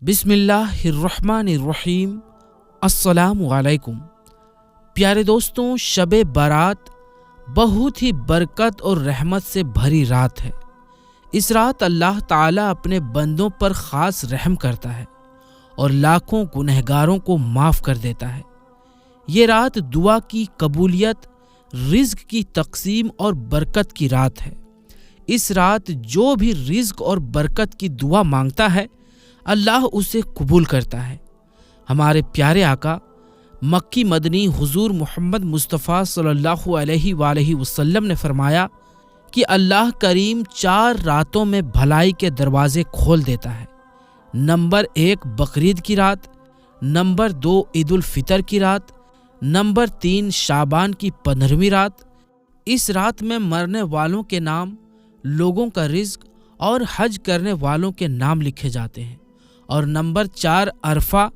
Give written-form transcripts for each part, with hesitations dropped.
بسم اللہ الرحمن الرحیم۔ السلام علیکم پیارے دوستوں، شب بارات بہت ہی برکت اور رحمت سے بھری رات ہے۔ اس رات اللہ تعالیٰ اپنے بندوں پر خاص رحم کرتا ہے اور لاکھوں گنہگاروں کو معاف کر دیتا ہے۔ یہ رات دعا کی قبولیت، رزق کی تقسیم اور برکت کی رات ہے۔ اس رات جو بھی رزق اور برکت کی دعا مانگتا ہے اللہ اسے قبول کرتا ہے۔ ہمارے پیارے آقا مکی مدنی حضور محمد مصطفیٰ صلی اللہ علیہ وآلہ وسلم نے فرمایا کہ اللہ کریم 4 راتوں میں بھلائی کے دروازے کھول دیتا ہے۔ نمبر 1 بقرعید کی رات، نمبر 2 عید الفطر کی رات، نمبر 3 شعبان کی 15ویں رات۔ اس رات میں مرنے والوں کے نام، لوگوں کا رزق اور حج کرنے والوں کے نام لکھے جاتے ہیں۔ اور نمبر 4 عرفہ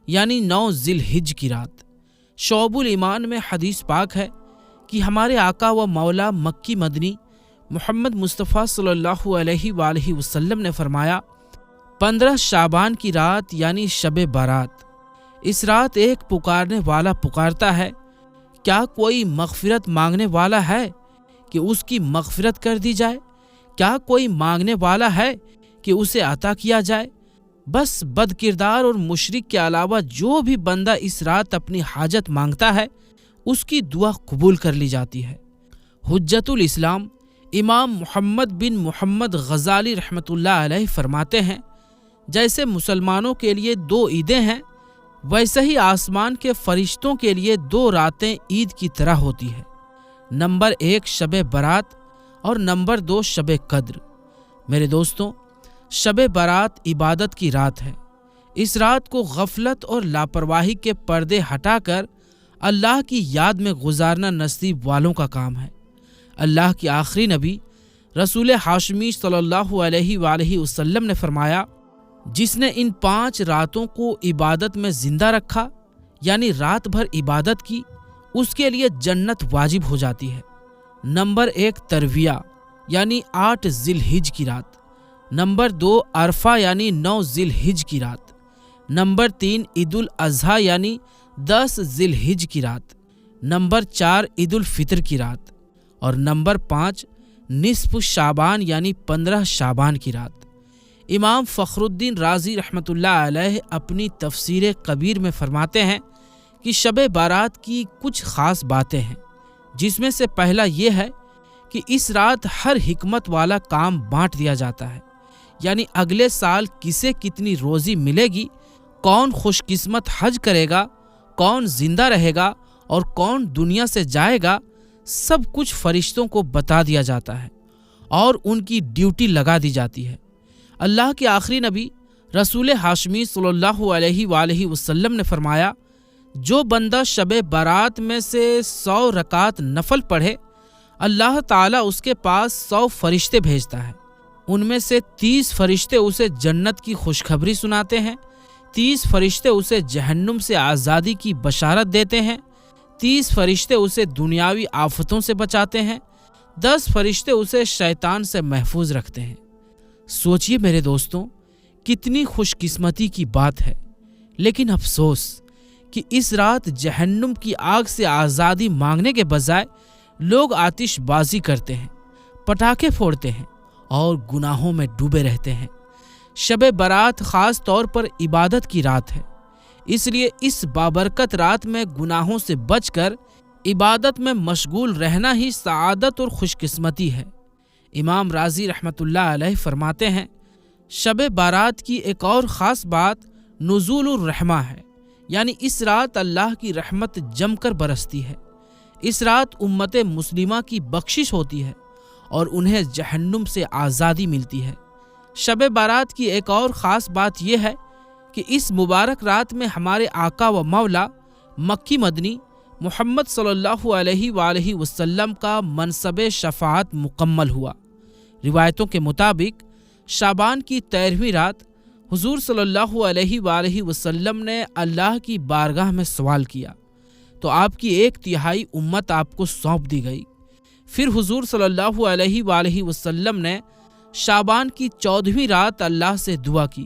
یعنی 9 ذی الحج کی رات۔ شعب الایمان میں حدیث پاک ہے کہ ہمارے آقا و مولا مکی مدنی محمد مصطفیٰ صلی اللہ علیہ وآلہ وسلم نے فرمایا 15 شعبان کی رات یعنی شب بارات، اس رات ایک پکارنے والا پکارتا ہے، کیا کوئی مغفرت مانگنے والا ہے کہ اس کی مغفرت کر دی جائے؟ کیا کوئی مانگنے والا ہے کہ اسے عطا کیا جائے؟ بس بد کردار اور مشرک کے علاوہ جو بھی بندہ اس رات اپنی حاجت مانگتا ہے اس کی دعا قبول کر لی جاتی ہے۔ حجت الاسلام امام محمد بن محمد غزالی رحمۃ اللہ علیہ فرماتے ہیں، جیسے مسلمانوں کے لیے 2 عیدیں ہیں ویسے ہی آسمان کے فرشتوں کے لیے 2 راتیں عید کی طرح ہوتی ہے۔ نمبر 1 شب برات اور نمبر 2 شب قدر۔ میرے دوستوں، شب برات عبادت کی رات ہے۔ اس رات کو غفلت اور لاپرواہی کے پردے ہٹا کر اللہ کی یاد میں گزارنا نصیب والوں کا کام ہے۔ اللہ کے آخری نبی رسول ہاشمی صلی اللہ علیہ وآلہ وسلم نے فرمایا، جس نے ان 5 راتوں کو عبادت میں زندہ رکھا یعنی رات بھر عبادت کی، اس کے لیے جنت واجب ہو جاتی ہے۔ نمبر 1 ترویہ یعنی 8 ذی الحج کی رات، نمبر 2 عرفہ یعنی 9 ذی الحج کی رات، نمبر 3 عید الاضحیٰ یعنی 10 ذی الحج کی رات، نمبر 4 عید الفطر کی رات اور نمبر 5 نصف شعبان یعنی 15 شعبان کی رات۔ امام فخر الدین رازی رحمۃ اللہ علیہ اپنی تفسیر کبیر میں فرماتے ہیں کہ شب بارات کی کچھ خاص باتیں ہیں، جس میں سے پہلا یہ ہے کہ اس رات ہر حکمت والا کام بانٹ دیا جاتا ہے، یعنی اگلے سال کسے کتنی روزی ملے گی، کون خوش قسمت حج کرے گا، کون زندہ رہے گا اور کون دنیا سے جائے گا، سب کچھ فرشتوں کو بتا دیا جاتا ہے اور ان کی ڈیوٹی لگا دی جاتی ہے۔ اللہ کے آخری نبی رسول ہاشمی صلی اللہ علیہ وآلہ وسلم نے فرمایا، جو بندہ شب بارات میں سے 100 رکعت نفل پڑھے اللہ تعالیٰ اس کے پاس 100 فرشتے بھیجتا ہے۔ ان میں سے 30 فرشتے اسے جنت کی خوشخبری سناتے ہیں، 30 فرشتے اسے جہنم سے آزادی کی بشارت دیتے ہیں، 30 فرشتے اسے دنیاوی آفتوں سے بچاتے ہیں، 10 فرشتے اسے شیطان سے محفوظ رکھتے ہیں۔ سوچئے میرے دوستوں، کتنی خوش قسمتی کی بات ہے، لیکن افسوس کہ اس رات جہنم کی آگ سے آزادی مانگنے کے بجائے لوگ آتش بازی کرتے ہیں، پٹاخے پھوڑتے ہیں اور گناہوں میں ڈوبے رہتے ہیں۔ شب برات خاص طور پر عبادت کی رات ہے، اس لیے اس بابرکت رات میں گناہوں سے بچ کر عبادت میں مشغول رہنا ہی سعادت اور خوش قسمتی ہے۔ امام رازی رحمۃ اللہ علیہ فرماتے ہیں، شب بارات کی ایک اور خاص بات نزول الرحمہ ہے، یعنی اس رات اللہ کی رحمت جم کر برستی ہے۔ اس رات امت مسلمہ کی بخشش ہوتی ہے اور انہیں جہنم سے آزادی ملتی ہے۔ شب بارات کی ایک اور خاص بات یہ ہے کہ اس مبارک رات میں ہمارے آقا و مولا مکی مدنی محمد صلی اللہ علیہ وآلہ وسلم کا منصب شفاعت مکمل ہوا۔ روایتوں کے مطابق شعبان کی 13ویں رات حضور صلی اللہ علیہ وآلہ وسلم نے اللہ کی بارگاہ میں سوال کیا تو آپ کی 1/3 امت آپ کو سونپ دی گئی۔ پھر حضور صلی اللہ علیہ وآلہ وسلم نے شعبان کی 14ویں رات اللہ سے دعا کی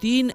3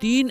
3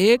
1,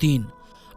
3,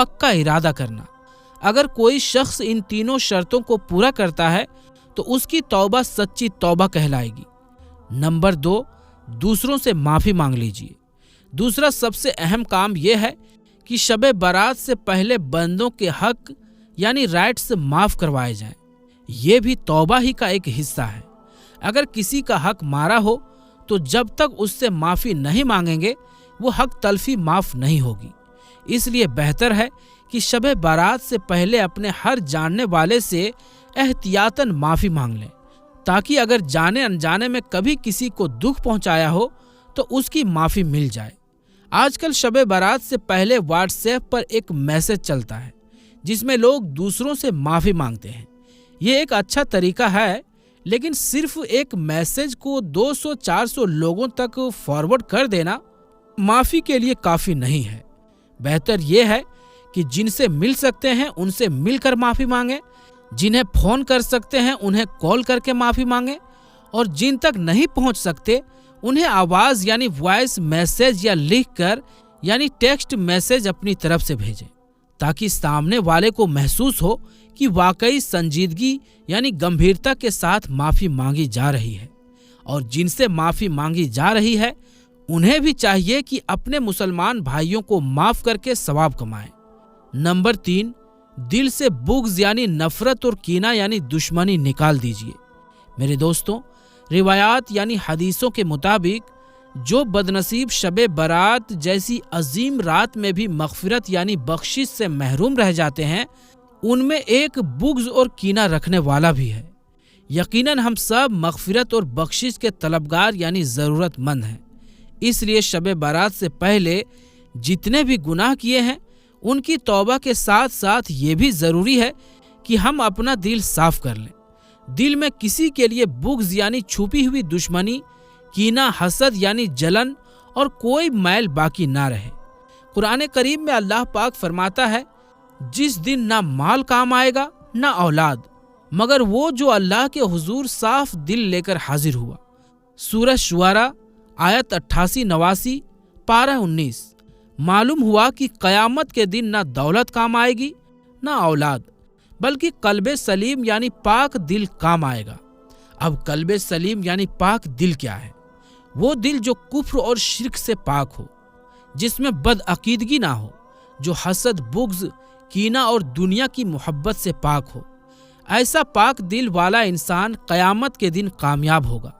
پکا ارادہ کرنا۔ اگر کوئی شخص ان تینوں شرطوں کو پورا کرتا ہے تو اس کی توبہ سچی توبہ کہلائے گی۔ نمبر 2، دوسروں سے معافی مانگ لیجیے۔ دوسرا سب سے اہم کام یہ ہے کہ شب برات سے پہلے بندوں کے حق یعنی رائٹس معاف کروائے جائیں۔ یہ بھی توبہ ہی کا ایک حصہ ہے۔ اگر کسی کا حق مارا ہو تو جب تک اس سے معافی نہیں مانگیں گے وہ حق تلفی معاف نہیں ہوگی۔ اس لیے بہتر ہے کہ شب برات سے پہلے اپنے ہر جاننے والے سے احتیاطاً معافی مانگ لیں، تاکہ اگر جانے انجانے میں کبھی کسی کو دکھ پہنچایا ہو تو اس کی معافی مل جائے۔ آج کل شب برات سے پہلے واٹس ایپ پر ایک میسج چلتا ہے جس میں لوگ دوسروں سے معافی مانگتے ہیں۔ یہ ایک اچھا طریقہ ہے، لیکن صرف ایک میسج کو 200-400 لوگوں تک فارورڈ کر دینا معافی کے لیے کافی نہیں ہے۔ بہتر یہ ہے کہ جن سے مل سکتے ہیں ان سے مل کر معافی مانگیں، جنہیں فون کر سکتے ہیں انہیں کال کر کے معافی مانگیں، اور جن تک نہیں پہنچ سکتے انہیں آواز یعنی وائس میسج یا لکھ کر یعنی ٹیکسٹ میسج اپنی طرف سے بھیجیں، تاکہ سامنے والے کو محسوس ہو کہ واقعی سنجیدگی یعنی گمبھیرتا کے ساتھ معافی مانگی جا رہی ہے، اور جن سے معافی مانگی جا رہی ہے انہیں بھی چاہیے کہ اپنے مسلمان بھائیوں کو معاف کر کے ثواب کمائیں۔ نمبر 3، دل سے بغض یعنی نفرت اور کینہ یعنی دشمنی نکال دیجیے۔ میرے دوستوں، روایات یعنی حدیثوں کے مطابق جو بدنصیب شب برات جیسی عظیم رات میں بھی مغفرت یعنی بخشش سے محروم رہ جاتے ہیں، ان میں ایک بغض اور کینہ رکھنے والا بھی ہے۔ یقیناً ہم سب مغفرت اور بخشش کے طلبگار یعنی ضرورت مند ہیں۔ اس لیے شب برات سے پہلے جتنے بھی گناہ کیے ہیں ان کی توبہ کے ساتھ ساتھ یہ بھی ضروری ہے کہ ہم اپنا دل صاف کر لیں۔ دل میں کسی کے لیے بغض یعنی چھپی ہوئی دشمنی، کینہ، حسد یعنی جلن اور کوئی میل باقی نہ رہے۔ قرآن کریم میں اللہ پاک فرماتا ہے، جس دن نہ مال کام آئے گا نہ اولاد، مگر وہ جو اللہ کے حضور صاف دل لے کر حاضر ہوا۔ سورہ شعراء آیت 88-89 پارہ 19۔ معلوم ہوا کہ قیامت کے دن نہ دولت کام آئے گی نہ اولاد، بلکہ قلب سلیم یعنی پاک دل کام آئے گا۔ اب قلب سلیم یعنی پاک دل کیا ہے؟ وہ دل جو کفر اور شرک سے پاک ہو، جس میں بدعقیدگی نہ ہو، جو حسد، بغض، کینہ اور دنیا کی محبت سے پاک ہو۔ ایسا پاک دل والا انسان قیامت کے دن کامیاب ہوگا۔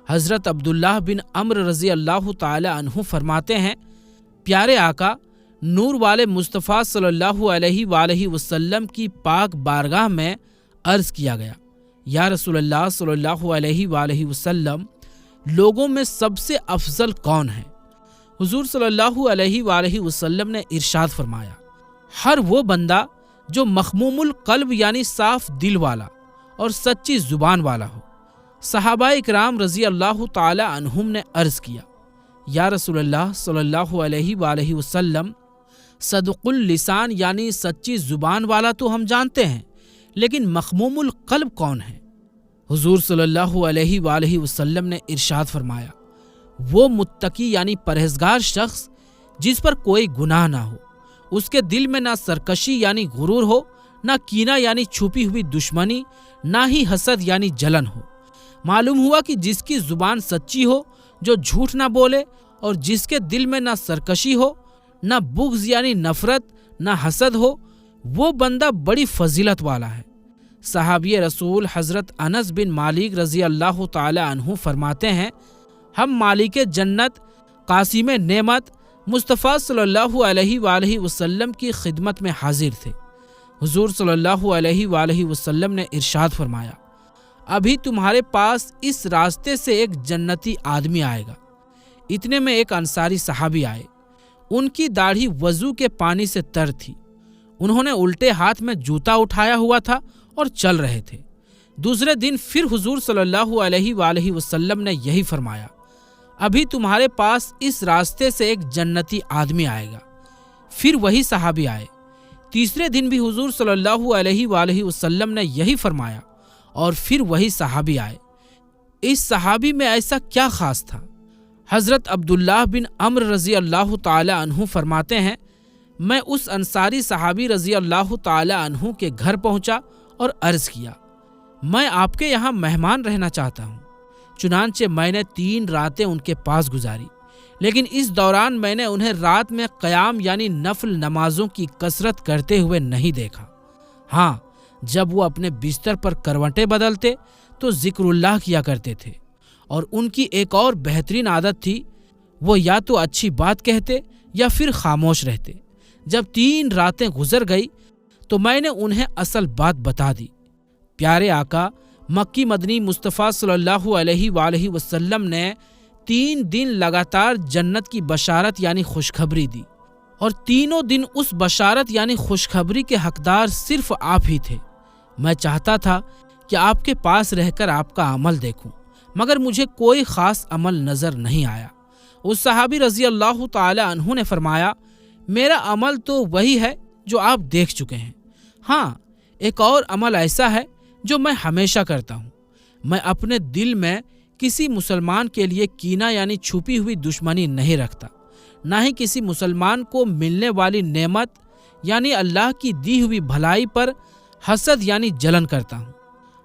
حضرت عبداللہ بن عمرو رضی اللہ تعالی عنہ فرماتے ہیں، پیارے آقا نور والے مصطفیٰ صلی اللہ علیہ وآلہ وسلم کی پاک بارگاہ میں عرض کیا گیا، یا رسول اللہ صلی اللہ علیہ وآلہ وسلم، لوگوں میں سب سے افضل کون ہے؟ حضور صلی اللہ علیہ وآلہ وسلم نے ارشاد فرمایا، ہر وہ بندہ جو مخموم القلب یعنی صاف دل والا اور سچی زبان والا ہو۔ صحابہ اکرام رضی اللہ تعالی عنہم نے عرض کیا، یا رسول اللہ صلی اللہ علیہ وآلہ وسلم، صدق اللسان یعنی سچی زبان والا تو ہم جانتے ہیں، لیکن مخموم القلب کون ہے؟ حضور صلی اللہ علیہ وآلہ وسلم نے ارشاد فرمایا، وہ متقی یعنی پرہیزگار شخص جس پر کوئی گناہ نہ ہو، اس کے دل میں نہ سرکشی یعنی غرور ہو، نہ کینہ یعنی چھپی ہوئی دشمنی، نہ ہی حسد یعنی جلن ہو۔ معلوم ہوا کہ جس کی زبان سچی ہو، جو جھوٹ نہ بولے، اور جس کے دل میں نہ سرکشی ہو، نہ بغض یعنی نفرت، نہ حسد ہو، وہ بندہ بڑی فضیلت والا ہے۔ صحابی رسول حضرت انس بن مالک رضی اللہ تعالی عنہ فرماتے ہیں، ہم مالک جنت قاسم نعمت مصطفیٰ صلی اللہ علیہ وآلہ وسلم کی خدمت میں حاضر تھے۔ حضور صلی اللہ علیہ وآلہ وسلم نے ارشاد فرمایا، ابھی تمہارے پاس اس راستے سے ایک جنتی آدمی آئے گا۔ اتنے میں ایک انصاری صحابی آئے، ان کی داڑھی وضو کے پانی سے تر تھی، انہوں نے الٹے ہاتھ میں جوتا اٹھایا ہوا تھا اور چل رہے تھے۔ دوسرے دن پھر حضور صلی اللہ علیہ وآلہ وسلم نے یہی فرمایا، ابھی تمہارے پاس اس راستے سے ایک جنتی آدمی آئے گا۔ پھر وہی صحابی آئے۔ تیسرے دن بھی حضور صلی اللہ علیہ وآلہ وسلم نے یہی فرمایا، اور پھر وہی صحابی آئے۔ اس صحابی میں ایسا کیا خاص تھا؟ حضرت عبداللہ بن عمرو رضی اللہ تعالی عنہ فرماتے ہیں، میں اس انصاری صحابی رضی اللہ تعالی عنہ کے گھر پہنچا اور عرض کیا، میں آپ کے یہاں مہمان رہنا چاہتا ہوں۔ چنانچہ میں نے 3 راتیں ان کے پاس گزاری، لیکن اس دوران میں نے انہیں رات میں قیام یعنی نفل نمازوں کی کثرت کرتے ہوئے نہیں دیکھا۔ ہاں، جب وہ اپنے بستر پر کروٹیں بدلتے تو ذکر اللہ کیا کرتے تھے، اور ان کی ایک اور بہترین عادت تھی، وہ یا تو اچھی بات کہتے یا پھر خاموش رہتے۔ جب 3 راتیں گزر گئی تو میں نے انہیں اصل بات بتا دی۔ پیارے آقا مکی مدنی مصطفیٰ صلی اللہ علیہ وآلہ وسلم نے 3 دن لگاتار جنت کی بشارت یعنی خوشخبری دی، اور تینوں دن اس بشارت یعنی خوشخبری کے حقدار صرف آپ ہی تھے۔ میں چاہتا تھا کہ آپ کے پاس رہ کر آپ کا عمل دیکھوں، مگر مجھے کوئی خاص عمل نظر نہیں آیا۔ اس صحابی رضی اللہ تعالی عنہ نے فرمایا، میرا عمل تو وہی ہے جو آپ دیکھ چکے ہیں۔ ہاں، ایک اور عمل ایسا ہے جو میں ہمیشہ کرتا ہوں۔ میں اپنے دل میں کسی مسلمان کے لیے کینہ یعنی چھپی ہوئی دشمنی نہیں رکھتا، نہ ہی کسی مسلمان کو ملنے والی نعمت یعنی اللہ کی دی ہوئی بھلائی پر حسد یعنی جلن کرتا ہوں۔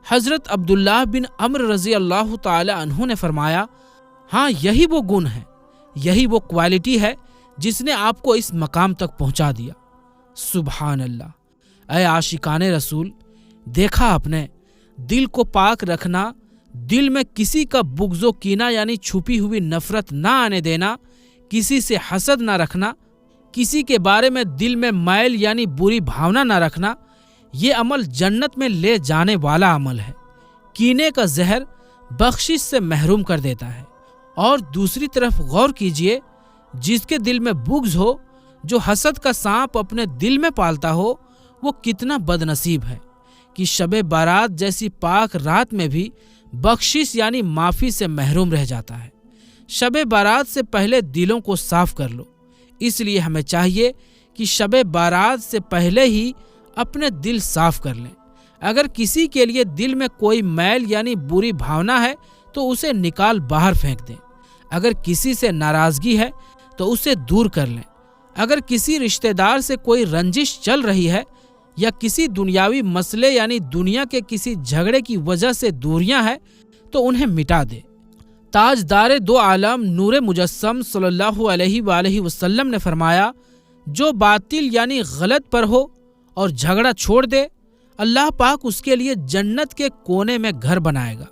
حضرت عبداللہ بن عمرو رضی اللہ تعالی عنہ نے فرمایا، ہاں، یہی وہ گن ہے، یہی وہ کوالٹی ہے جس نے آپ کو اس مقام تک پہنچا دیا۔ سبحان اللہ۔ اے عاشقان رسول، دیکھا آپ نے، دل کو پاک رکھنا، دل میں کسی کا بغض و کینہ یعنی چھپی ہوئی نفرت نہ آنے دینا، کسی سے حسد نہ رکھنا، کسی کے بارے میں دل میں میل یعنی بری بھاونا نہ رکھنا، یہ عمل جنت میں لے جانے والا عمل ہے۔ کینے کا زہر بخشش سے محروم کر دیتا ہے۔ اور دوسری طرف غور کیجئے، جس کے دل میں بغض ہو، جو حسد کا سانپ اپنے دل میں پالتا ہو، وہ کتنا بد نصیب ہے کہ شب بارات جیسی پاک رات میں بھی بخشش یعنی معافی سے محروم رہ جاتا ہے۔ شب بارات سے پہلے دلوں کو صاف کر لو۔ اس لیے ہمیں چاہیے کہ شب بارات سے پہلے ہی اپنے دل صاف کر لیں۔ اگر کسی کے لیے دل میں کوئی میل یعنی بری بھاونا ہے تو اسے نکال باہر پھینک دیں۔ اگر کسی سے ناراضگی ہے تو اسے دور کر لیں۔ اگر کسی رشتہ دار سے کوئی رنجش چل رہی ہے یا کسی دنیاوی مسئلے یعنی دنیا کے کسی جھگڑے کی وجہ سے دوریاں ہیں تو انہیں مٹا دے۔ تاجدار 2 عالم نور مجسم صلی اللہ علیہ وآلہ وسلم نے فرمایا، جو باطل یعنی غلط پر ہو اور جھگڑا چھوڑ دے، اللہ پاک اس کے لیے جنت کے کونے میں گھر بنائے گا،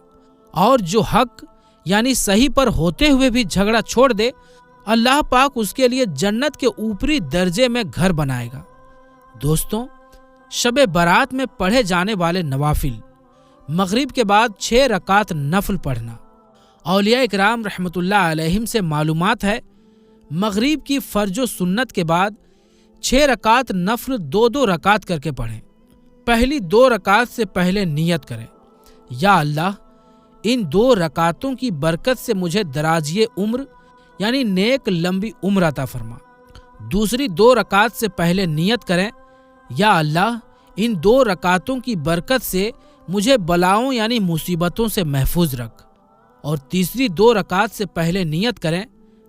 اور جو حق یعنی صحیح پر ہوتے ہوئے بھی جھگڑا چھوڑ دے، اللہ پاک اس کے لیے جنت کے اوپری درجے میں گھر بنائے گا۔ دوستوں، شب برات میں پڑھے جانے والے نوافل، مغرب کے بعد 6 رکعت نفل پڑھنا۔ اولیاء اکرام رحمۃ اللہ علیہم سے معلومات ہے، مغرب کی فرض و سنت کے بعد 6 رکعت نفل 2 رکعت کر کے پڑھیں۔ پہلی 2 رکعت سے پہلے نیت کریں، یا اللہ، ان 2 رکعتوں کی برکت سے مجھے درازی عمر یعنی نیک لمبی عمر عطا فرما۔ دوسری 2 رکعت سے پہلے نیت کریں، یا اللہ، ان 2 رکعتوں کی برکت سے مجھے بلاؤں یعنی مصیبتوں سے محفوظ رکھ۔ اور تیسری 2 رکعت سے پہلے نیت کریں،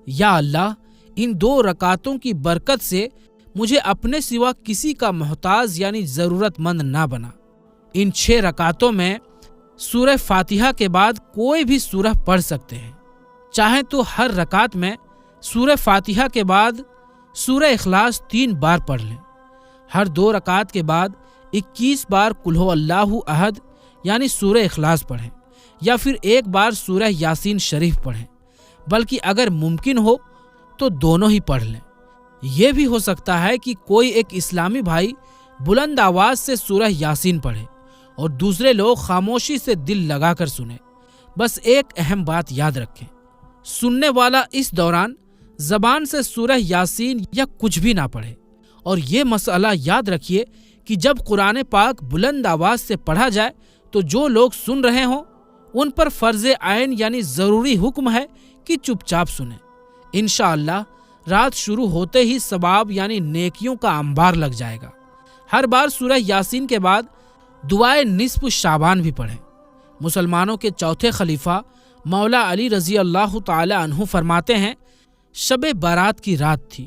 یا اللہ، ان 2 رکعتوں کی برکت سے مجھے اپنے سوا کسی کا محتاج یعنی ضرورت مند نہ بنا۔ ان 6 رکعتوں میں سورہ فاتحہ کے بعد کوئی بھی سورہ پڑھ سکتے ہیں۔ چاہیں تو ہر رکعت میں سورہ فاتحہ کے بعد سورہ اخلاص 3 بار پڑھ لیں۔ ہر 2 رکعت کے بعد 21 بار قل ہو اللہ احد یعنی سورہ اخلاص پڑھیں، یا پھر 1 بار سورہ یاسین شریف پڑھیں۔ بلکہ اگر ممکن ہو تو دونوں ہی پڑھ لیں۔ یہ بھی ہو سکتا ہے کہ کوئی ایک اسلامی بھائی بلند آواز سے سورہ یاسین پڑھے اور دوسرے لوگ خاموشی سے دل لگا کر سنیں۔ بس ایک اہم بات یاد رکھیں، سننے والا اس دوران زبان سے سورہ یاسین یا کچھ بھی نہ پڑھے۔ اور یہ مسئلہ یاد رکھیے کہ جب قرآن پاک بلند آواز سے پڑھا جائے تو جو لوگ سن رہے ہوں ان پر فرض عین یعنی ضروری حکم ہے کہ چپ چاپ سنیں۔ انشاءاللہ رات شروع ہوتے ہی ثواب یعنی نیکیوں کا انبار لگ جائے گا۔ ہر بار سورہ یاسین کے بعد دعائے نصف شعبان بھی پڑھیں۔ مسلمانوں کے چوتھے خلیفہ مولا علی رضی اللہ تعالی عنہ فرماتے ہیں، شب بارات کی رات تھی،